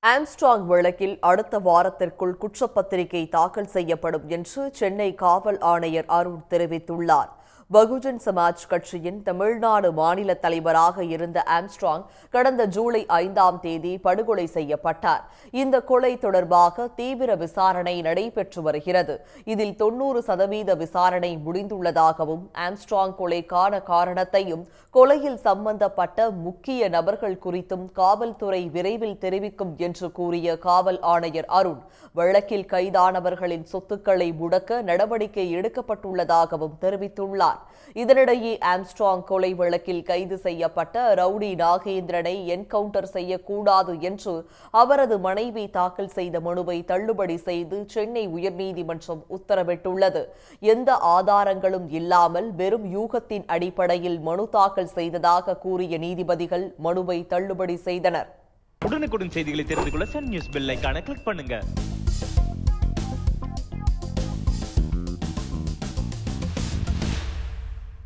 Armstrong வழக்கில் அடுத்த வாரத்திற்குள் குற்றப்பத்திரிகை தாக்கல் செய்யப்படும் என்று சென்னை காவல் ஆணையர் அருண் தெரிவித்துள்ளார். பகுஜன் சமாஜ் கட்சியின் தமிழ்நாடு மாநில தலைவராக இருந்த ஆம்ஸ்ட்ராங் கடந்த ஜூலை 5ஆம் தேதி படுகொலை செய்யப்பட்டார். இந்த கொலை தொடர்பாக தீவிர விசாரணை நடைபெற்று வருகிறது. இதில் 90% விசாரணை முடிந்துள்ளதாகவும் ஆம்ஸ்ட்ராங் கொலைக்கான காரணத்தையும் கொலையில் சம்பந்தப்பட்ட முக்கிய நபர்கள் குறித்தும் காவல்துறை விரைவில் தெரிவிக்கும் என்று கூறிய காவல் ஆணையர் அருண், வழக்கில் கைதானவர்களின் சொத்துக்களை முடக்க நடவடிக்கை எடுக்கப்பட்டுள்ளதாகவும் தெரிவித்துள்ளார். இதனிடையே ஆம்ஸ்ட்ராங் கொலை வழக்கில் கைது செய்யப்பட்ட ரவுடி நாகேந்திரனை என்கவுண்டர் செய்யக்கூடாது என்று அவரது மனைவி தாக்கல் செய்த மனுவை தள்ளுபடி செய்து சென்னை உயர்நீதிமன்றம் உத்தரவிட்டுள்ளது. எந்த ஆதாரங்களும் இல்லாமல் வெறும் யூகத்தின் அடிப்படையில் மனு தாக்கல் செய்ததாக கூறிய நீதிபதிகள் மனுவை தள்ளுபடி செய்தனர். உடனுக்குடன் செய்திகளை தெரிந்து கொள்ள சன் நியூஸ் பெல் ஐகானை கிளிக் பண்ணுங்க.